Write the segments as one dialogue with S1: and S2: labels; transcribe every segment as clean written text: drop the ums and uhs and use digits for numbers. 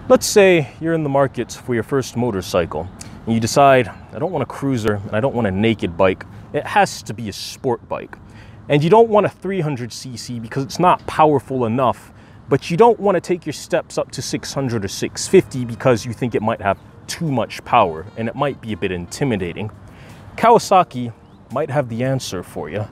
S1: Let's say you're in the market for your first motorcycle, and you decide, I don't want a cruiser, and I don't want a naked bike. It has to be a sport bike. And you don't want a 300cc because it's not powerful enough, but you don't want to take your steps up to 600 or 650 because you think it might have too much power, and it might be a bit intimidating. Kawasaki might have the answer for you.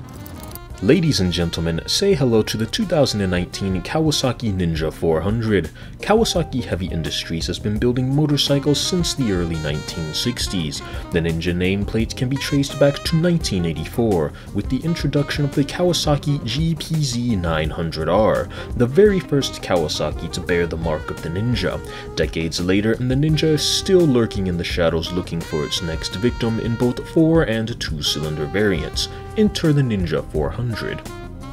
S1: Ladies and gentlemen, say hello to the 2019 Kawasaki Ninja 400. Kawasaki Heavy Industries has been building motorcycles since the early 1960s. The Ninja nameplate can be traced back to 1984, with the introduction of the Kawasaki GPZ 900R, the very first Kawasaki to bear the mark of the Ninja. Decades later, the Ninja is still lurking in the shadows looking for its next victim in both 4- and 2-cylinder variants. Enter the Ninja 400.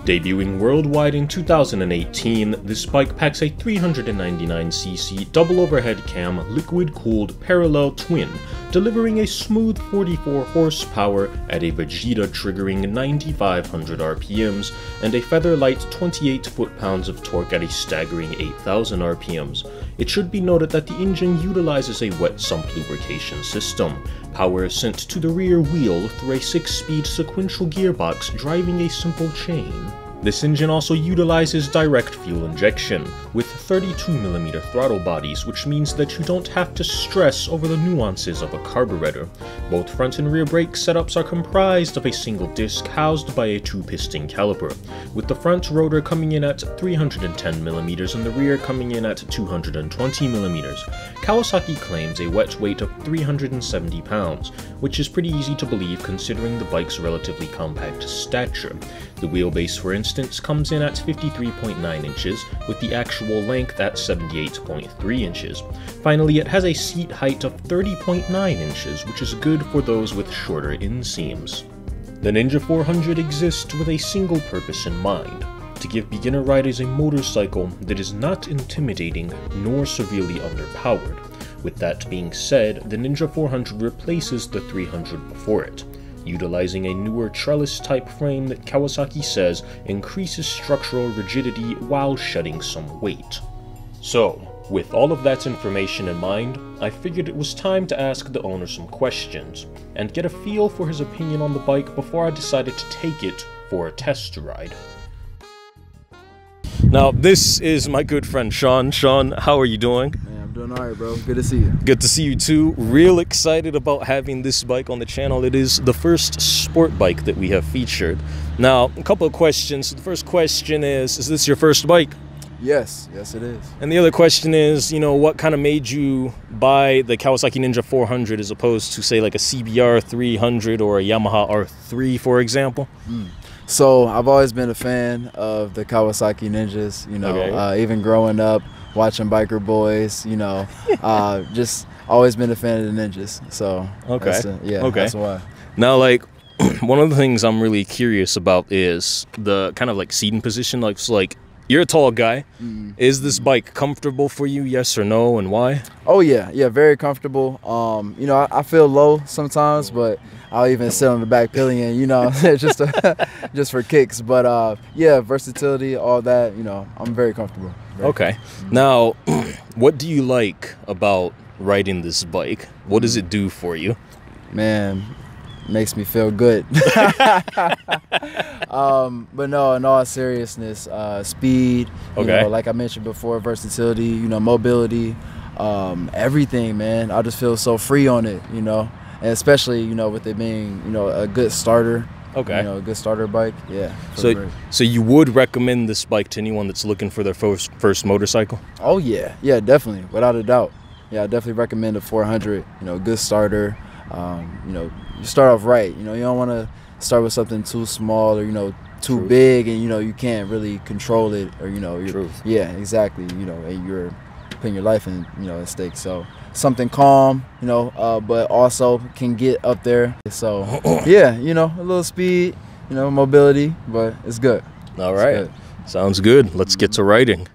S1: Debuting worldwide in 2018, this bike packs a 399cc double overhead cam liquid-cooled parallel twin, delivering a smooth 44 horsepower at a Vegeta triggering 9,500 RPMs and a feather-light 28 foot-pounds of torque at a staggering 8,000 RPMs. It should be noted that the engine utilizes a wet sump lubrication system. Power is sent to the rear wheel through a 6-speed sequential gearbox driving a simple chain. This engine also utilizes direct fuel injection, with 32mm throttle bodies, which means that you don't have to stress over the nuances of a carburetor. Both front and rear brake setups are comprised of a single disc housed by a 2-piston caliper, with the front rotor coming in at 310mm and the rear coming in at 220mm. Kawasaki claims a wet weight of 370 pounds, which is pretty easy to believe considering the bike's relatively compact stature. The wheelbase, for instance, comes in at 53.9 inches, with the actual length at 78.3 inches. Finally, it has a seat height of 30.9 inches, which is good for those with shorter inseams. The Ninja 400 exists with a single purpose in mind: to give beginner riders a motorcycle that is not intimidating nor severely underpowered. With that being said, the Ninja 400 replaces the 300 before it, utilizing a newer trellis-type frame that Kawasaki says increases structural rigidity while shedding some weight. So, with all of that information in mind, I figured it was time to ask the owner some questions, and get a feel for his opinion on the bike before I decided to take it for a test ride. Now, this is my good friend Shaun. Shaun, how are you doing?
S2: Doing alright, bro. Good to see you.
S1: Good to see you too. Real excited about having this bike on the channel. It is the first sport bike that we have featured. Now, a couple of questions. The first question is this your first bike?
S2: Yes, it is.
S1: And the other question is, what kind of made you buy the Kawasaki Ninja 400 as opposed to, say, like a CBR 300 or a Yamaha R3, for example?
S2: So, I've always been a fan of the Kawasaki Ninjas,
S1: Okay.
S2: Even growing up, watching Biker Boys, just always been a fan of the Ninjas. So,
S1: okay.
S2: That's why.
S1: Now, like, one of the things I'm really curious about is the kind of like seating position. Like, you're a tall guy. Is this bike comfortable for you, yes or no, and why?
S2: Oh yeah, very comfortable. I feel low sometimes, but I'll even sit on the back pillion, just for kicks. But yeah, versatility, all that, I'm very comfortable.
S1: Okay. Now, what do you like about riding this bike? What does it do for you?
S2: Man, makes me feel good. But no, in all seriousness, speed, like I mentioned before, versatility, mobility, everything, man. I just feel so free on it, and especially, with it being, a good starter.
S1: Okay.
S2: A good starter bike. Yeah.
S1: So you would recommend this bike to anyone that's looking for their first motorcycle?
S2: Oh yeah, definitely, without a doubt. Yeah, I definitely recommend a 400. Good starter. You start off right. You don't want to start with something too small or too
S1: True.
S2: big, and you can't really control it, or
S1: True.
S2: Yeah, exactly. And you're putting your life in at stake. So something calm, but also can get up there. So yeah, a little speed, mobility, but it's good.
S1: All right. Sounds good. Let's get to riding.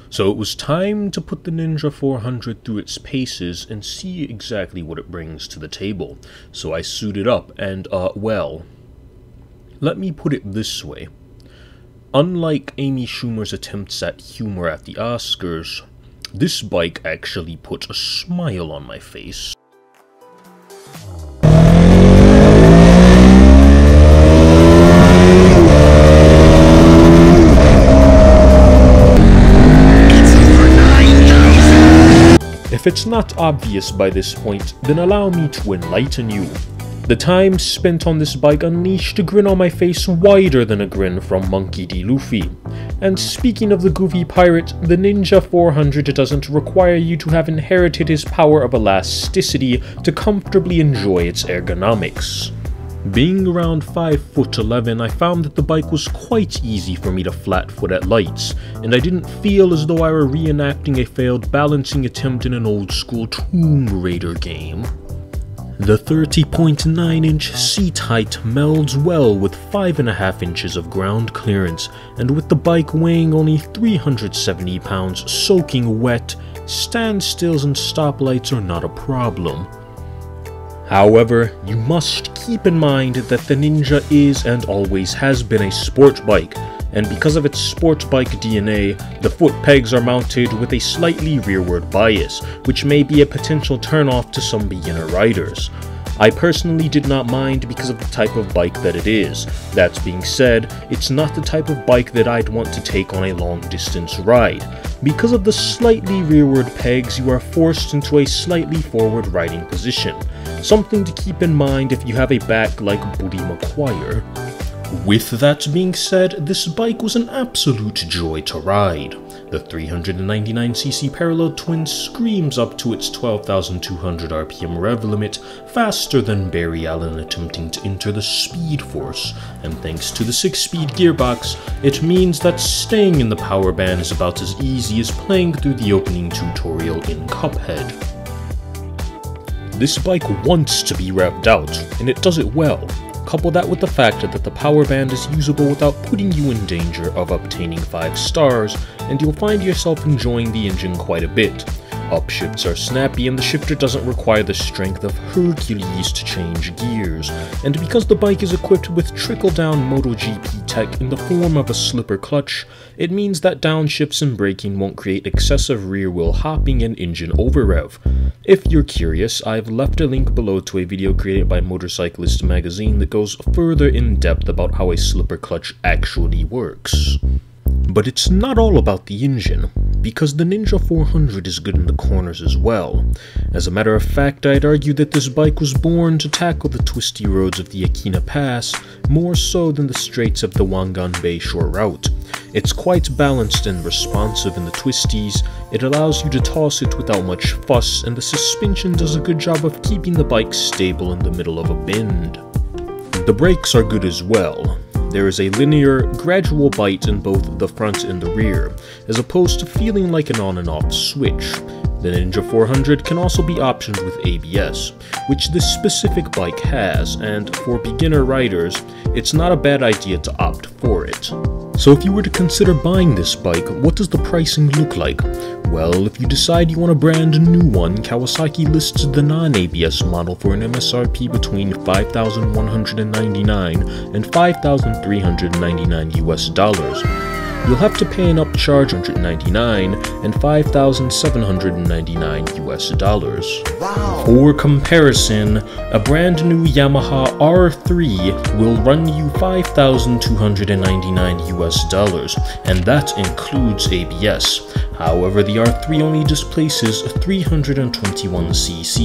S1: So it was time to put the Ninja 400 through its paces and see exactly what it brings to the table. So I suited up and, well, let me put it this way. Unlike Amy Schumer's attempts at humor at the Oscars, This bike actually put a smile on my face. If it's not obvious by this point, then allow me to enlighten you. The time spent on this bike unleashed a grin on my face wider than a grin from Monkey D. Luffy. And speaking of the goofy pirate, the Ninja 400 doesn't require you to have inherited his power of elasticity to comfortably enjoy its ergonomics. Being around 5'11", I found that the bike was quite easy for me to flat foot at lights, and I didn't feel as though I were reenacting a failed balancing attempt in an old school Tomb Raider game. The 30.9-inch seat height melds well with 5.5 inches of ground clearance, and with the bike weighing only 370 pounds soaking wet, standstills and stoplights are not a problem. However, you must keep in mind that the Ninja is and always has been a sport bike, and because of its sport bike DNA, the foot pegs are mounted with a slightly rearward bias, which may be a potential turnoff to some beginner riders. I personally did not mind because of the type of bike that it is. That being said, it's not the type of bike that I'd want to take on a long distance ride. Because of the slightly rearward pegs, you are forced into a slightly forward riding position. Something to keep in mind if you have a back like Buddy McGuire. With that being said, this bike was an absolute joy to ride. The 399cc parallel twin screams up to its 12,200 RPM rev limit faster than Barry Allen attempting to enter the Speed Force, and thanks to the 6-speed gearbox, it means that staying in the power band is about as easy as playing through the opening tutorial in Cuphead. This bike wants to be revved out, and it does it well. Couple that with the fact that the power band is usable without putting you in danger of obtaining 5 stars, and you'll find yourself enjoying the engine quite a bit. Upshifts are snappy and the shifter doesn't require the strength of Hercules to change gears, and because the bike is equipped with trickle-down MotoGP tech in the form of a slipper clutch, it means that downshifts and braking won't create excessive rear-wheel hopping and engine over-rev. If you're curious, I've left a link below to a video created by Motorcyclist magazine that goes further in depth about how a slipper clutch actually works. But it's not all about the engine, because the Ninja 400 is good in the corners as well. As a matter of fact, I'd argue that this bike was born to tackle the twisty roads of the Akina Pass, more so than the straights of the Wangan Bay Shore route. It's quite balanced and responsive in the twisties, it allows you to toss it without much fuss, and the suspension does a good job of keeping the bike stable in the middle of a bend. The brakes are good as well. There is a linear, gradual bite in both the front and the rear, as opposed to feeling like an on and off switch. The Ninja 400 can also be optioned with ABS, which this specific bike has, and for beginner riders, it's not a bad idea to opt for it. So if you were to consider buying this bike, what does the pricing look like? Well, if you decide you want a brand new one, Kawasaki lists the non-ABS model for an MSRP between $5,199 and $5,399 US. You'll have to pay an upcharge of $199 and $5,799 US.
S3: Wow.
S1: For comparison, a brand new Yamaha R3 will run you $5,299 US, and that includes ABS. However, the R3 only displaces 321cc.